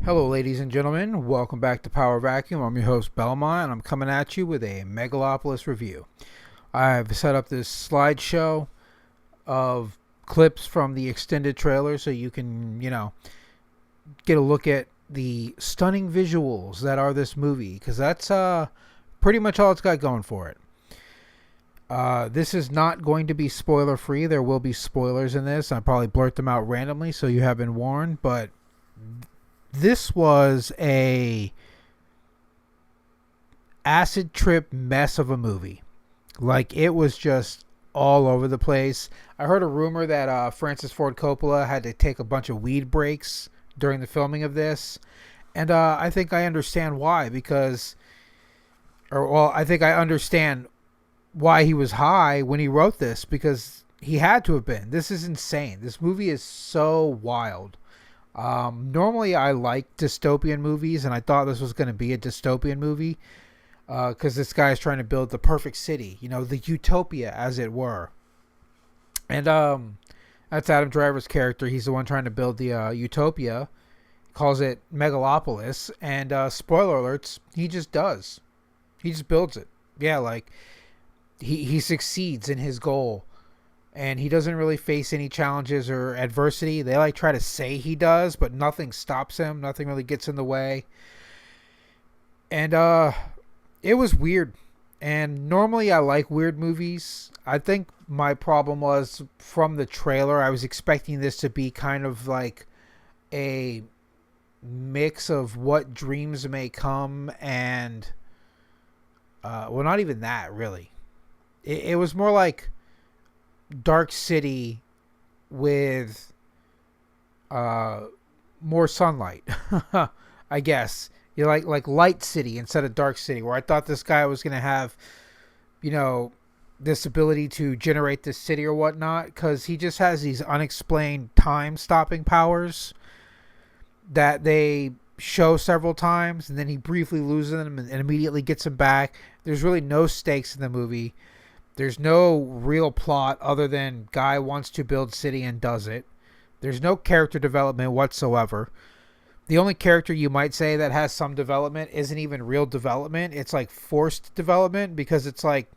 Hello, ladies and gentlemen. Welcome back to Power Vacuum. I'm your host, Belmont, and I'm coming at you with a Megalopolis review. I've set up this slideshow of clips from the extended trailer so you can, get a look at the stunning visuals that are this movie, because that's pretty much all it's got going for it. This is not going to be spoiler free. There will be spoilers in this. I'll probably blurt them out randomly so you have been warned, but this was a acid trip mess of a movie. Like, it was just all over the place. I heard a rumor that Francis Ford Coppola had to take a bunch of weed breaks during the filming of this. And I think I understand why, I think I understand why he was high when he wrote this, because he had to have been. This is insane. This movie is so wild. Normally I like dystopian movies, and I thought this was going to be a dystopian movie, because this guy is trying to build the perfect city, the utopia, as it were. And that's Adam Driver's character. He's the one trying to build the utopia. Calls it Megalopolis, and spoiler alerts, he just does. He just builds it. Yeah, like he succeeds in his goal. And he doesn't really face any challenges or adversity. They try to say he does, but nothing stops him. Nothing really gets in the way. And it was weird. And normally I like weird movies. I think my problem was, from the trailer, I was expecting this to be kind of like a mix of What Dreams May Come and well, not even that, really. It was more like Dark City with more sunlight. I guess you like Light City instead of Dark City, where I thought this guy was gonna have this ability to generate this city or whatnot, because he just has these unexplained time stopping powers that they show several times, and then he briefly loses them and immediately gets them back. There's really no stakes in the movie. There's no real plot other than guy wants to build city and does it. There's no character development whatsoever. The only character you might say that has some development isn't even real development. It's like forced development, because it's like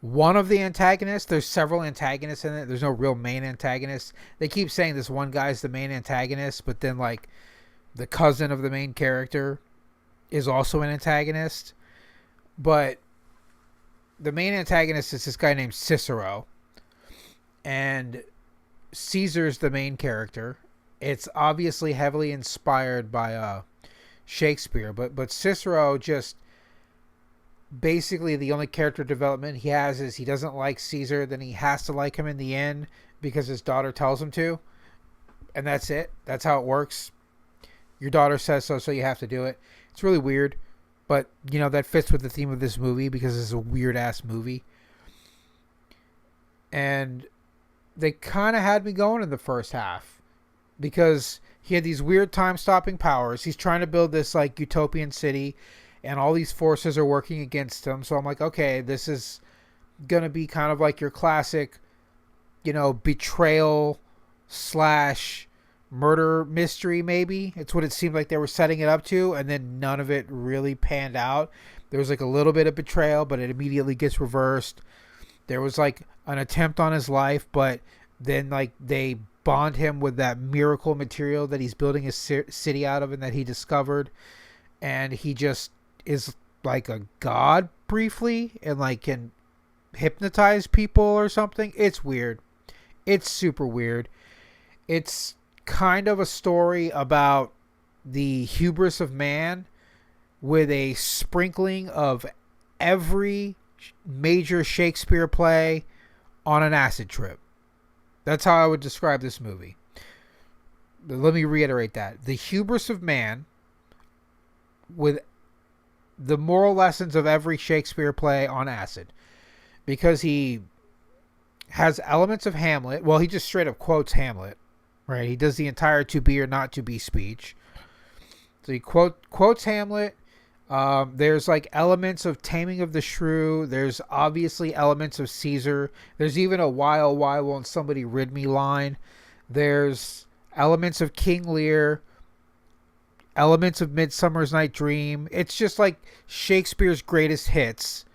one of the antagonists. There's several antagonists in it. There's no real main antagonist. They keep saying this one guy's the main antagonist, but then like the cousin of the main character is also an antagonist. But the main antagonist is this guy named Cicero, and Caesar's the main character. It's obviously heavily inspired by Shakespeare, but Cicero, just basically the only character development he has is he doesn't like Caesar, then he has to like him in the end because his daughter tells him to, and that's it. That's how it works. Your daughter says so you have to do it. It's really weird. But, that fits with the theme of this movie, because it's a weird-ass movie. And they kind of had me going in the first half, because he had these weird time-stopping powers. He's trying to build this, utopian city, and all these forces are working against him. So I'm like, okay, this is going to be kind of like your classic, betrayal / murder mystery, maybe. It's what it seemed like they were setting it up to, and then none of it really panned out. There was a little bit of betrayal, but it immediately gets reversed. There was an attempt on his life, but then they bond him with that miracle material that he's building his city out of and that he discovered, and he just is like a god briefly, and can hypnotize people or something. It's weird. It's super weird. It's kind of a story about the hubris of man, with a sprinkling of every major Shakespeare play on an acid trip. That's how I would describe this movie. Let me reiterate that. The hubris of man, with the moral lessons of every Shakespeare play on acid. Because he has elements of Hamlet. Well, he just straight up quotes Hamlet. Right, he does the entire "to be or not to be" speech. So he quotes Hamlet. There's elements of Taming of the Shrew. There's obviously elements of Caesar. There's even a "why oh why won't somebody rid me" line. There's elements of King Lear, elements of Midsummer's Night Dream. It's just like Shakespeare's greatest hits,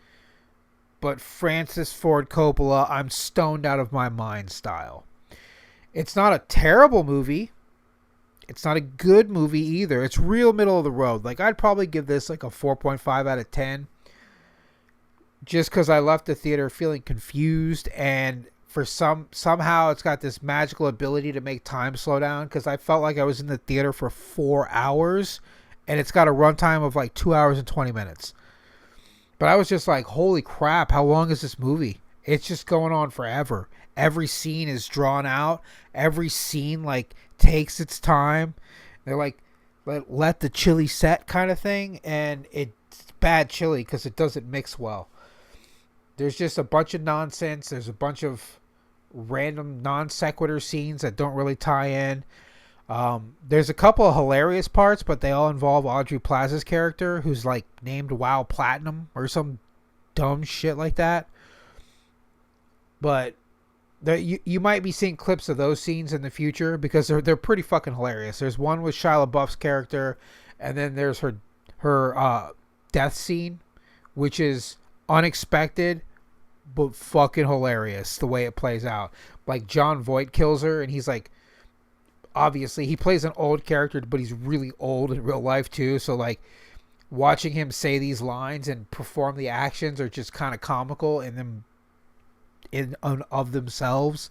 but Francis Ford Coppola, I'm stoned out of my mind style. It's not a terrible movie. It's not a good movie either. It's real middle of the road. Like, I'd probably give this like a 4.5 out of 10. Just because I left the theater feeling confused, and for somehow it's got this magical ability to make time slow down, because I felt like I was in the theater for 4 hours, and it's got a runtime of like 2 hours and 20 minutes. But I was just like, holy crap, how long is this movie? It's just going on forever. Every scene is drawn out. Every scene like takes its time. They're like, let the chili set kind of thing, and it's bad chili because it doesn't mix well. There's just a bunch of nonsense. There's a bunch of random non sequitur scenes that don't really tie in. There's a couple of hilarious parts, but they all involve Aubrey Plaza's character, who's like named WoW Platinum or some dumb shit like that. But you might be seeing clips of those scenes in the future, because they're pretty fucking hilarious. There's one with Shia LaBeouf's character, and then there's her death scene, which is unexpected but fucking hilarious the way it plays out. Like, John Voight kills her, and he's like, obviously he plays an old character, but he's really old in real life too. So like, watching him say these lines and perform the actions are just kind of comical in of themselves.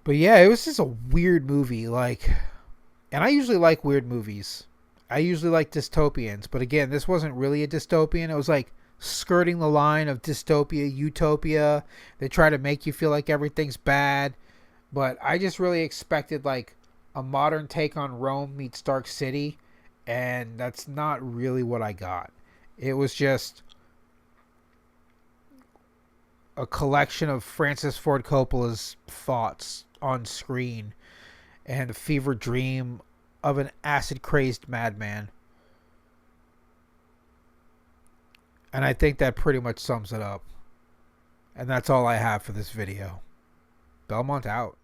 But yeah, it was just a weird movie. Like, and I usually like weird movies. I usually like dystopians, but again, this wasn't really a dystopian. It was like skirting the line of dystopia, utopia. They try to make you feel like everything's bad, but I just really expected like a modern take on Rome meets Dark City, and that's not really what I got. It was just a collection of Francis Ford Coppola's thoughts on screen and a fever dream of an acid-crazed madman. And I think that pretty much sums it up. And that's all I have for this video. Belmont out.